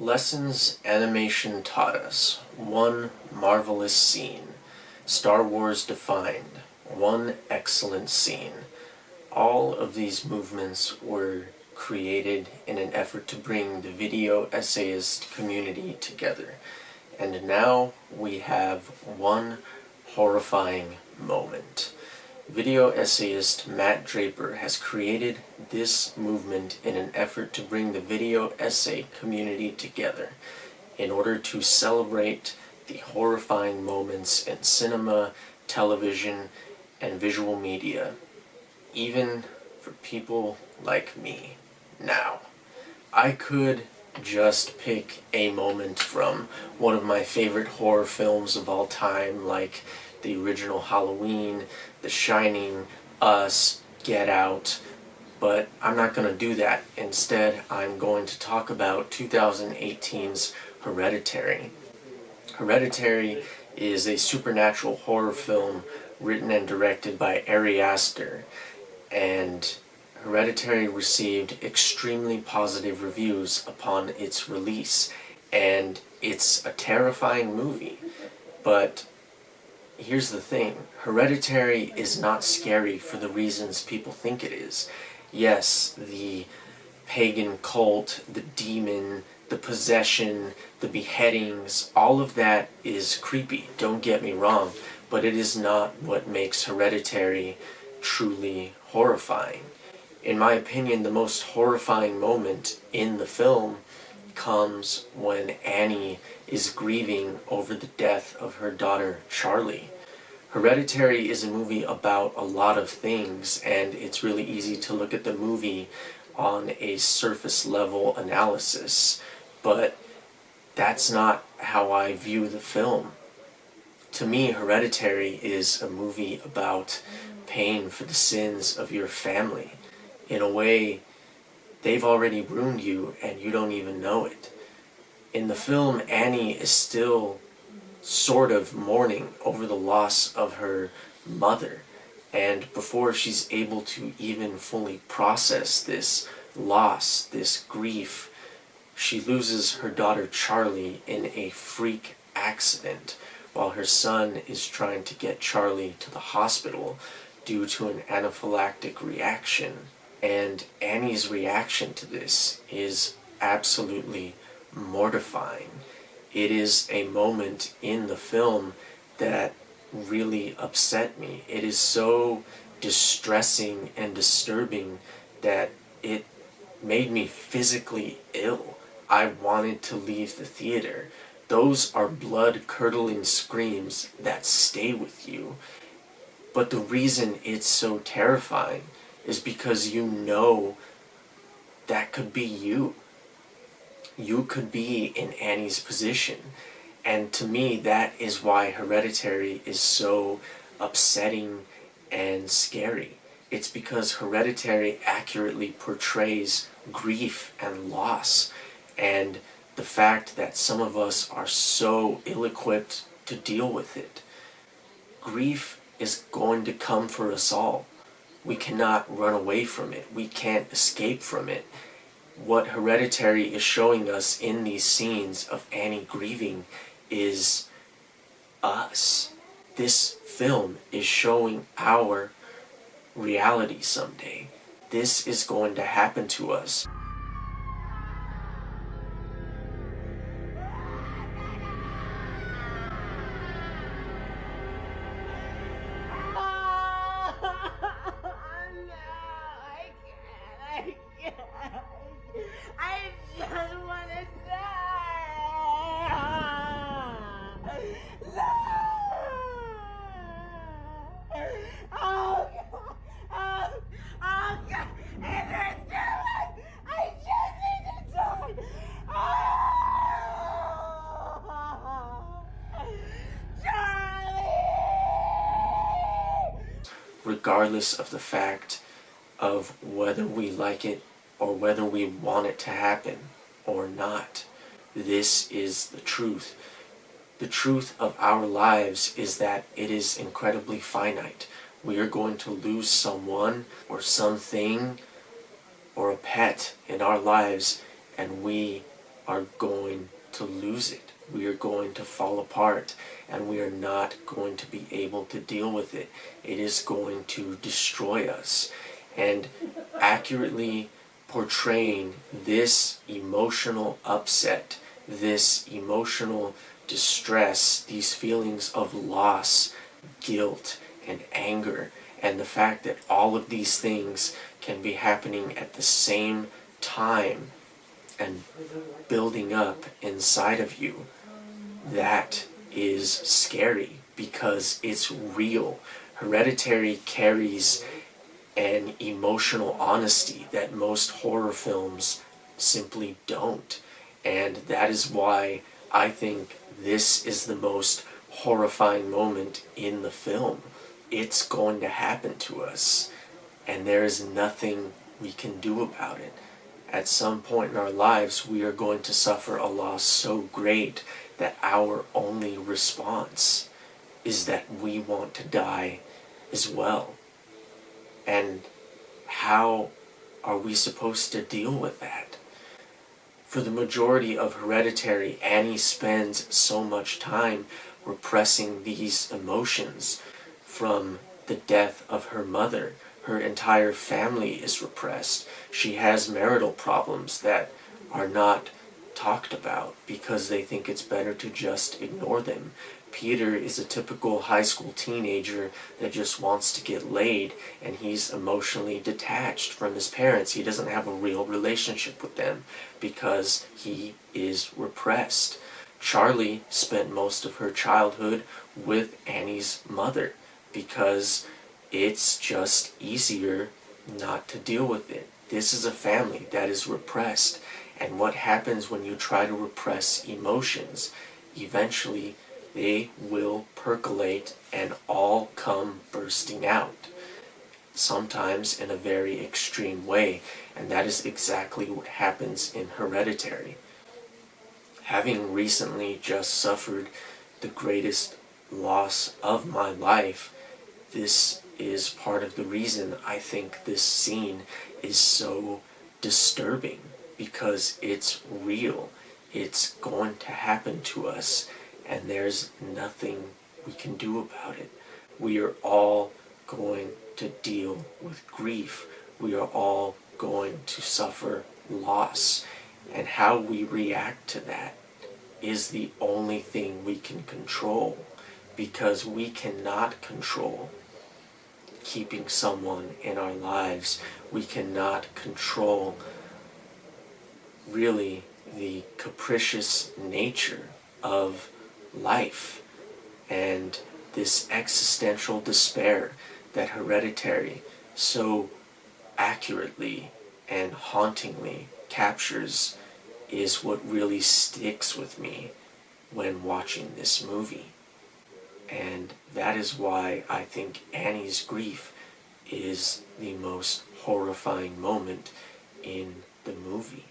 Lessons animation taught us. One marvelous scene. Star Wars defined. One excellent scene. All of these movements were created in an effort to bring the video essayist community together. And now we have one horrifying moment. Video essayist Matt Draper has created this movement in an effort to bring the video essay community together in order to celebrate the horrifying moments in cinema, television, and visual media, even for people like me. Now, I could just pick a moment from one of my favorite horror films of all time, like the original Halloween, The Shining, Us, Get Out, but I'm not going to do that. Instead, I'm going to talk about 2018's Hereditary. Hereditary is a supernatural horror film written and directed by Aster, and Hereditary received extremely positive reviews upon its release, and it's a terrifying movie. But here's the thing, Hereditary is not scary for the reasons people think it is. Yes, the pagan cult, the demon, the possession, the beheadings, all of that is creepy, don't get me wrong, but it is not what makes Hereditary truly horrifying. In my opinion, the most horrifying moment in the film comes when Annie is grieving over the death of her daughter Charlie. Hereditary is a movie about a lot of things, and it's really easy to look at the movie on a surface level analysis, but that's not how I view the film. To me, Hereditary is a movie about paying for the sins of your family. In a way, they've already ruined you and you don't even know it. In the film, Annie is still sort of mourning over the loss of her mother, and before she's able to even fully process this loss, this grief, she loses her daughter Charlie in a freak accident while her son is trying to get Charlie to the hospital due to an anaphylactic reaction. And Annie's reaction to this is absolutely mortifying. It is a moment in the film that really upset me. It is so distressing and disturbing that it made me physically ill. I wanted to leave the theater. Those are blood-curdling screams that stay with you. But the reason it's so terrifying is because you know that could be you. You could be in Annie's position. And to me, that is why Hereditary is so upsetting and scary. It's because Hereditary accurately portrays grief and loss, and the fact that some of us are so ill-equipped to deal with it. Grief is going to come for us all. We cannot run away from it. We can't escape from it. What Hereditary is showing us in these scenes of Annie grieving is us. This film is showing our reality someday. This is going to happen to us. Regardless of the fact of whether we like it or whether we want it to happen or not. This is the truth. The truth of our lives is that it is incredibly finite. We are going to lose someone or something or a pet in our lives, and we are going to lose it. We are going to fall apart, and we are not going to be able to deal with it. It is going to destroy us. And accurately portraying this emotional upset, this emotional distress, these feelings of loss, guilt, and anger, and the fact that all of these things can be happening at the same time and building up inside of you, that is scary because it's real. Hereditary carries an emotional honesty that most horror films simply don't. And that is why I think this is the most horrifying moment in the film. It's going to happen to us, and there is nothing we can do about it. At some point in our lives, we are going to suffer a loss so great that our only response is that we want to die as well. And how are we supposed to deal with that? For the majority of Hereditary, Annie spends so much time repressing these emotions. From the death of her mother, her entire family is repressed. She has marital problems that are not talked about because they think it's better to just ignore them. Peter is a typical high school teenager that just wants to get laid, and he's emotionally detached from his parents. He doesn't have a real relationship with them because he is repressed. Charlie spent most of her childhood with Annie's mother because it's just easier not to deal with it. This is a family that is repressed, and what happens when you try to repress emotions? Eventually, they will percolate and all come bursting out, sometimes in a very extreme way, and that is exactly what happens in Hereditary. Having recently just suffered the greatest loss of my life, this is part of the reason I think this scene is so disturbing, because it's real. It's going to happen to us, and there's nothing we can do about it. We are all going to deal with grief. We are all going to suffer loss, and how we react to that is the only thing we can control, because we cannot control keeping someone in our lives. We cannot control really the capricious nature of life, and this existential despair that Hereditary so accurately and hauntingly captures is what really sticks with me when watching this movie. And that is why I think Annie's grief is the most horrifying moment in the movie.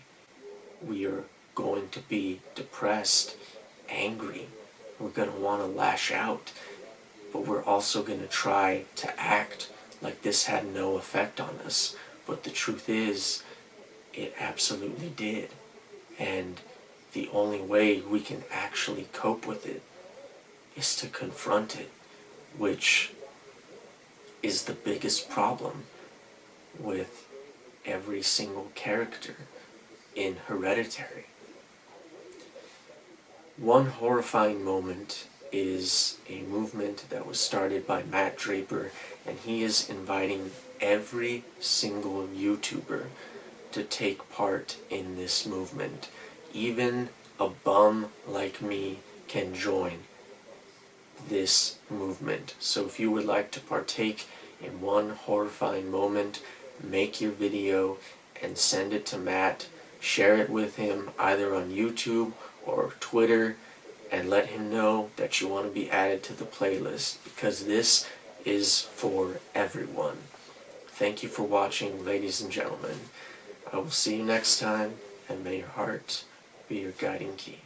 We are going to be depressed, angry, we're going to want to lash out, but we're also going to try to act like this had no effect on us. But the truth is, it absolutely did. And the only way we can actually cope with it is to confront it, which is the biggest problem with every single character in Hereditary. One Horrifying Moment is a movement that was started by Matt Draper, and he is inviting every single YouTuber to take part in this movement. Even a bum like me can join this movement. So if you would like to partake in One Horrifying Moment, make your video and send it to Matt. Share it with him either on YouTube or Twitter, and let him know that you want to be added to the playlist, because this is for everyone. Thank you for watching, ladies and gentlemen. I will see you next time, and may your heart be your guiding key.